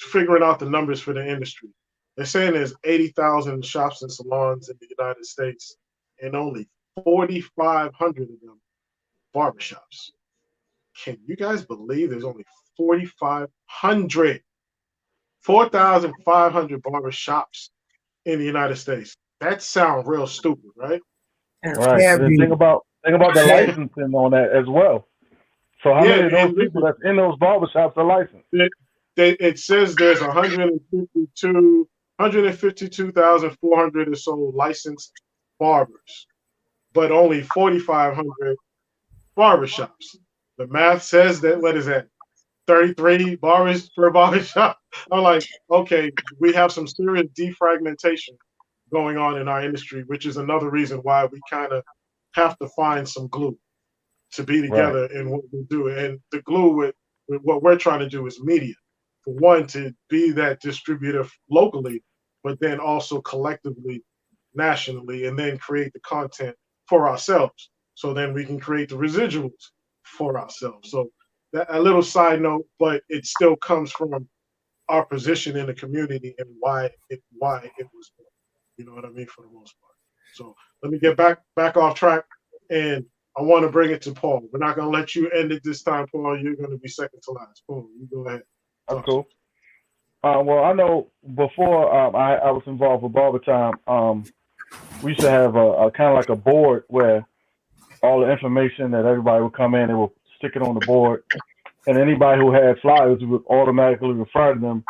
figuring out the numbers for the industry. They're saying there's 80,000 shops and salons in the United States, and only 4,500 of them barbershops. can you guys believe there's only 4,500 barber shops in the United States? That sounds real stupid, right? Right. And then think about the licensing on that as well. So how many of those people that's in those barbershops are licensed? It says there's 152,400 or so licensed barbers, but only 4,500 barbershops. The math says that, what is that, 33 barbers per barbershop? I'm like, okay, we have some serious defragmentation going on in our industry, which is another reason why we kind of have to find some glue to be together in what we do. And the glue with what we're trying to do is media. For one, to be that distributor locally, but then also collectively, nationally, and then create the content for ourselves. So then we can create the residuals for ourselves. So that a little side note, but it still comes from our position in the community and why it was born. You know what I mean, for the most part. So let me get back off track, and I want to bring it to Paul. We're not going to let you end it this time, Paul. You're going to be second to last. Paul, you go ahead. That's cool. Well, I know before I was involved with BarberTime, we used to have a kind of like a board where all the information that everybody would come in, they would stick it on the board, and anybody who had flyers, we would automatically refer them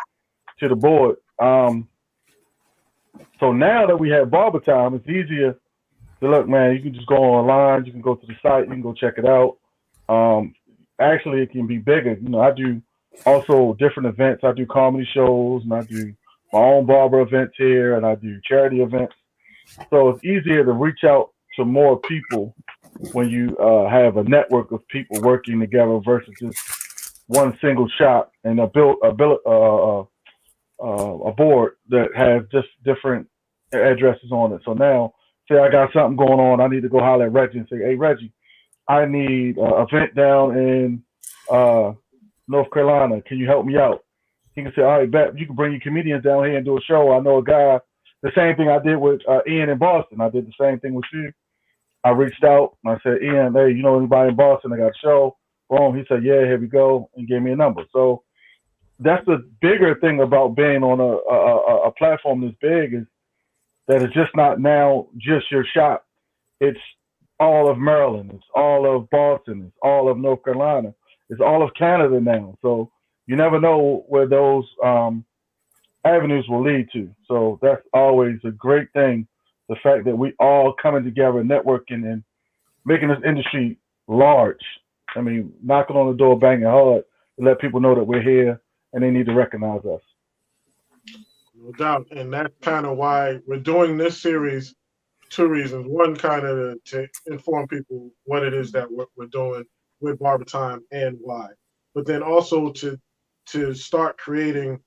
to the board. So now that we have BarberTime, it's easier to look, man. You can just go online, you can go to the site, you can go check it out. Actually, it can be bigger. You know, I do also different events. I do comedy shows, and I do my own barber events here, and I do charity events. So it's easier to reach out to more people when you have a network of people working together versus just one single shop and a board that has just different addresses on it. So now, say I got something going on, I need to go holler at Reggie and say, hey, Reggie, I need an event down in North Carolina. Can you help me out? He can say, all right, bet you can bring your comedians down here and do a show. I know a guy. The same thing I did with Ian in Boston. I did the same thing with you. I reached out and I said, Ian, hey, you know anybody in Boston? I got a show. Boom. He said, yeah, here we go, and gave me a number. So that's the bigger thing about being on a platform this big, is that it's just not now just your shop. It's all of Maryland. It's all of Boston. It's all of North Carolina. It's all of Canada now. So you never know where those avenues will lead to. So that's always a great thing. The fact that we all coming together, networking, and making this industry large. I mean, knocking on the door, banging hard to let people know that we're here and they need to recognize us. No doubt. And that's kind of why we're doing this series. Two reasons. One, kind of to inform people what it is that we're doing with BarberTime and why. But then also to start creating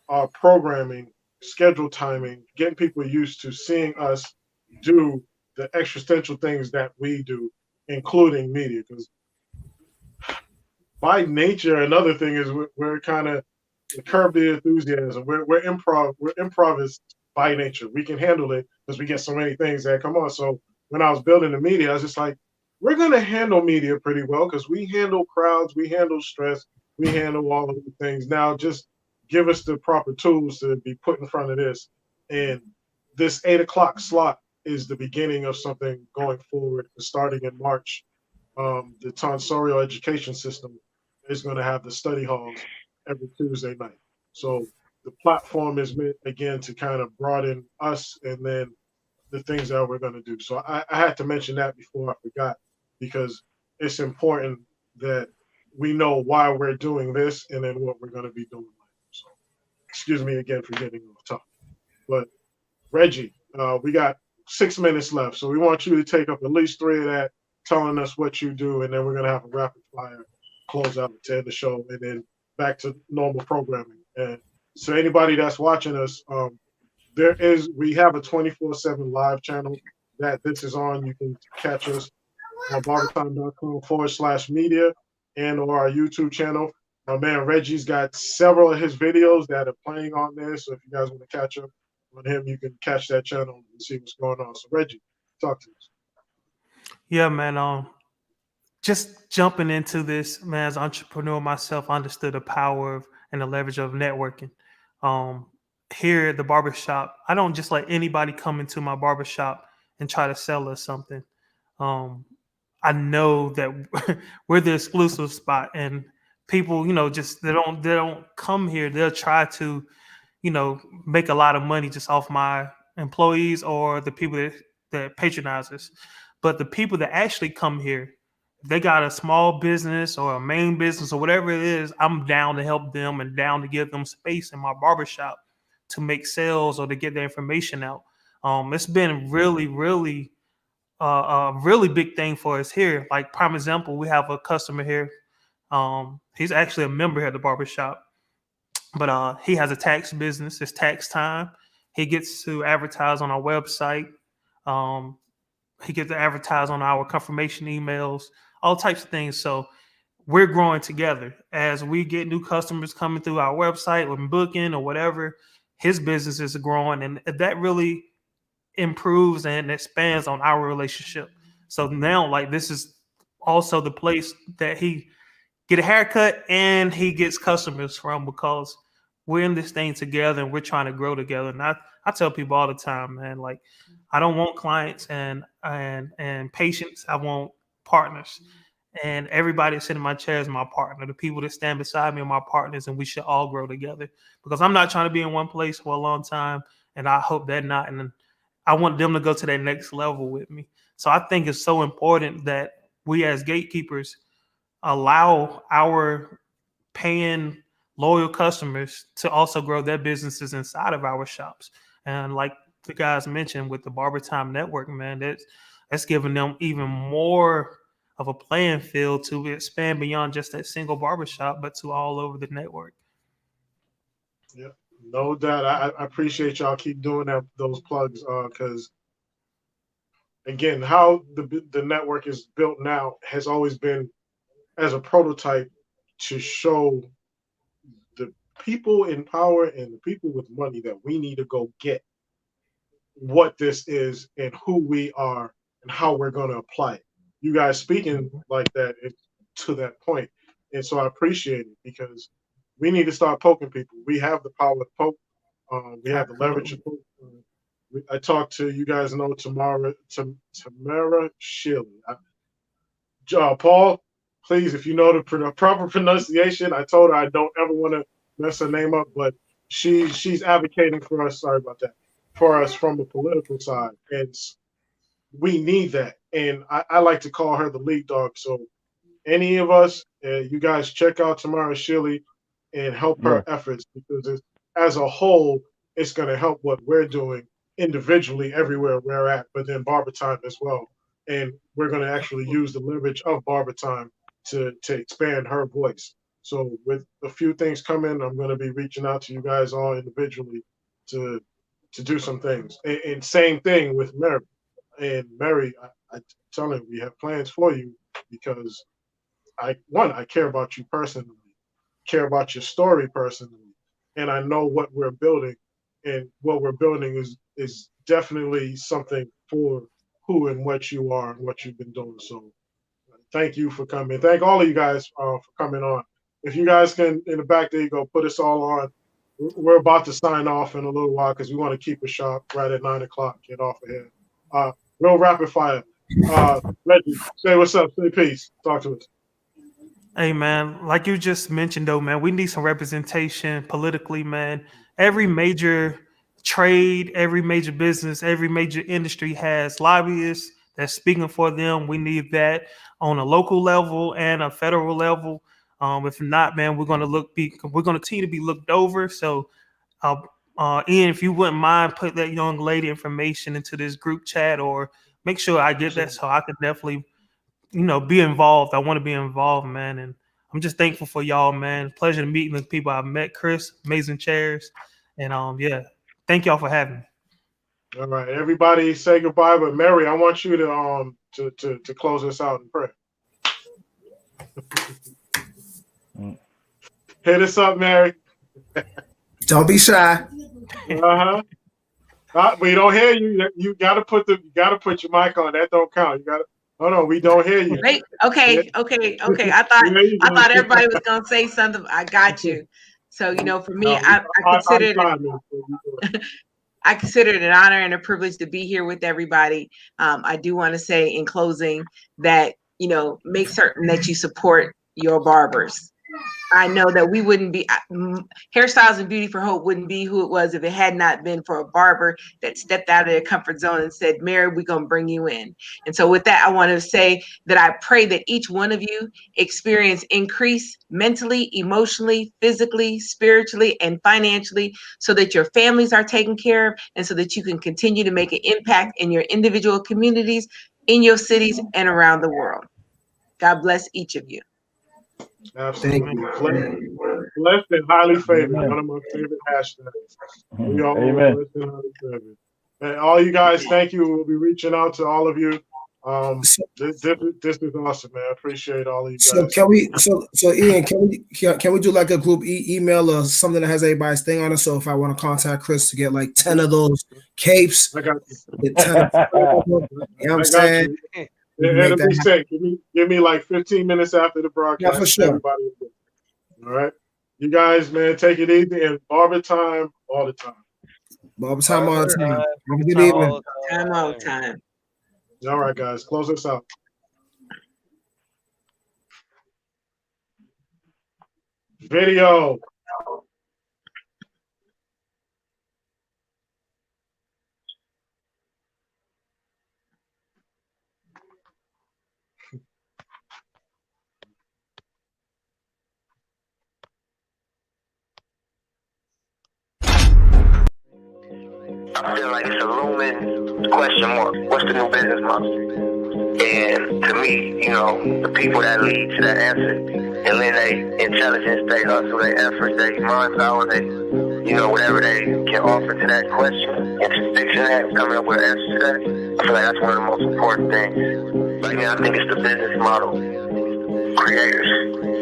our programming, schedule timing, getting people used to seeing us do the existential things that we do, including media. Because by nature, another thing is we're kind of curb the enthusiasm. We're improvists by nature. We can handle it because we get so many things that come on. So when I was building the media, I was just like, we're going to handle media pretty well because we handle crowds, we handle stress, we handle all of the things. Now just give us the proper tools to be put in front of this. And this 8 o'clock slot is the beginning of something going forward. Starting in March, the tonsorial education system is going to have the study halls every Tuesday night. So the platform is meant, again, to kind of broaden us and then the things that we're going to do. So I had to mention that before I forgot, because it's important that we know why we're doing this and then what we're going to be doing later. So excuse me again for getting off topic. But Reggie, we got 6 minutes left. So we want you to take up at least 3 of that, telling us what you do, and then we're going to have a rapid fire close out to end the show and then back to normal programming. And so anybody that's watching us, we have a 24/7 live channel that this is on. You can catch us on barbertime.com/media and or our YouTube channel. My man Reggie's got several of his videos that are playing on there. So if you guys want to catch up on him, you can catch that channel and see what's going on. So Reggie, talk to us. Yeah, man. just jumping into this, man, as an entrepreneur myself, I understood the power of and the leverage of networking. Here at the barbershop, I don't just let anybody come into my barbershop and try to sell us something. I know that we're the exclusive spot, and people, just they don't come here. They'll try to, make a lot of money just off my employees or the people that patronize us. But the people that actually come here, if they got a small business or a main business or whatever it is, I'm down to help them and down to give them space in my barbershop to make sales or to get their information out. It's been really, really a really big thing for us here. Like, prime example, we have a customer here. He's actually a member here at the barbershop, but he has a tax business. It's tax time. He gets to advertise on our website. He gets to advertise on our confirmation emails, all types of things. So we're growing together as we get new customers coming through our website or booking or whatever. His business is growing, and that really improves and expands on our relationship. So now, like, this is also the place that he get a haircut and he gets customers from, because we're in this thing together and we're trying to grow together. And I tell people all the time, man, like, I don't want clients and patients. I want partners. And everybody sitting in my chair is my partner. The people that stand beside me are my partners, and we should all grow together, because I'm not trying to be in one place for a long time, and I hope they're not. And I want them to go to that next level with me. So I think it's so important that we as gatekeepers allow our paying loyal customers to also grow their businesses inside of our shops. And like the guys mentioned with the BarberTime network, man, that's giving them even more of a playing field to expand beyond just that single barbershop, but to all over the network. Yeah, no doubt. I appreciate y'all keep doing those plugs, because again, how the network is built now has always been as a prototype to show the people in power and the people with money that we need to go get what this is and who we are and how we're going to apply it. You guys speaking like that to that point. And so I appreciate it, because we need to start poking people. We have the power to poke. We have the leverage to poke. I talked to, you guys know, Tamara Shilly. Paul, please, if you know the proper pronunciation, I told her I don't ever want to mess her name up, but she's advocating for us. Sorry about that. For us from the political side, and we need that. And I like to call her the lead dog. So any of us, you guys check out Tamara Shilly and help her efforts, because as a whole, it's going to help what we're doing individually everywhere we're at, but then BarberTime as well. And we're going to actually use the leverage of BarberTime to expand her voice. So with a few things coming, I'm going to be reaching out to you guys all individually to do some things. And same thing with Mary. And Mary, I tell her we have plans for you, because I care about you personally, care about your story personally, and I know what we're building, and what we're building is definitely something for who and what you are and what you've been doing. So thank you for coming. Thank all of you guys for coming on. If you guys can, in the back there, you go put us all on. We're about to sign off in a little while, because we want to keep it sharp right at 9 o'clock, get off of here. Real rapid fire. Reggie, say what's up, say peace. Talk to us. Hey, man, like you just mentioned, though, man, we need some representation politically, man. Every major trade, every major business, every major industry has lobbyists that's speaking for them. We need that on a local level and a federal level. If not, man, we're going to continue to be looked over. So, Ian, if you wouldn't mind, put that young lady information into this group chat, or make sure I get that, so I can definitely, be involved. I want to be involved, man. And I'm just thankful for y'all, man. Pleasure meeting the people I've met. Chris, amazing chairs. And yeah, thank y'all for having me. All right, everybody say goodbye. But Mary, I want you to close us out in prayer. Hit us up, Mary. Don't be shy. We don't hear you. You gotta put your mic on. That don't count. You gotta. Hold on, we don't hear you. Wait, okay. I thought everybody was gonna say something. I got you. So, you know, for me, I consider it an honor and a privilege to be here with everybody. I do want to say in closing that, you know, make certain that you support your barbers. I know that we wouldn't be, Hairstyles and Beauty for Hope wouldn't be who it was if it had not been for a barber that stepped out of their comfort zone and said, Mary, we're going to bring you in. And so with that, I want to say that I pray that each one of you experience increase mentally, emotionally, physically, spiritually, and financially, so that your families are taken care of and so that you can continue to make an impact in your individual communities, in your cities, and around the world. God bless each of you. Absolutely. Blessed and highly favored. One of my favorite hashtags. We all Amen. blessed and highly favored. And all you guys, thank you. We'll be reaching out to all of you. This is awesome, man. I appreciate all of you guys. So can we? So Ian, can we do like a group email or something that has everybody's thing on it? So if I want to contact Chris to get like 10 of those capes, I got you. get 10 of you know what I'm saying? It'll be safe. Give me like 15 minutes after the broadcast. Yeah, for sure. Everybody will do. All right. You guys, man, take it easy and barber time all the time. Barber time all the time. Have a good evening. Time all the time. All right, guys. Close us out. Video. I feel like it's a looming question mark. What's the new business model? And to me, you know, the people that lead to that answer and lend their intelligence, they hustle, their efforts, their mind power, they, you know, whatever they can offer to that question, introspection that, coming up with an answer to that, I feel like that's one of the most important things. Right now, I think it's the business model creators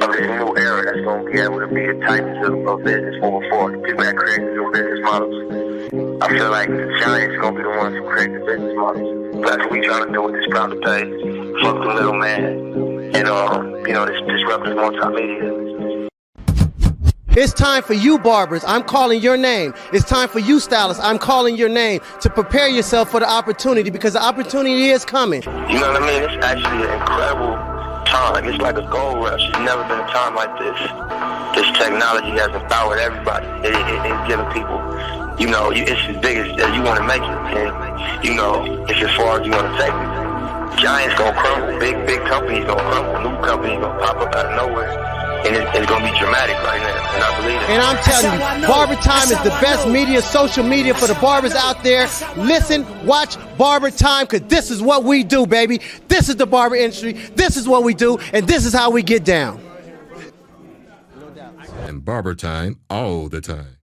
of this new era that's going to be able to be the titans of business moving forward. People that create the new business models. I feel like the giants are going to be the ones who create the business models. That's what we trying to do with this proud pay. Fuck the little man. And, you know, this disruptive multimedia. It's time for you barbers. I'm calling your name. It's time for you stylists. I'm calling your name to prepare yourself for the opportunity, because the opportunity is coming. You know what I mean? It's actually an incredible time. It's like a gold rush. There's never been a time like this. This technology has empowered everybody. It's giving people, you know, it's as big as you want to make it. And, you know, it's as far as you want to take it. Giants gonna crumble. Big companies gonna crumble. New companies gonna pop up out of nowhere. And it's gonna be dramatic right now. And I believe it. And I'm telling you, BarberTime is the best media, social media for the barbers out there. Listen, watch BarberTime, because this is what we do, baby. This is the barber industry. This is what we do. And this is how we get down. And BarberTime all the time.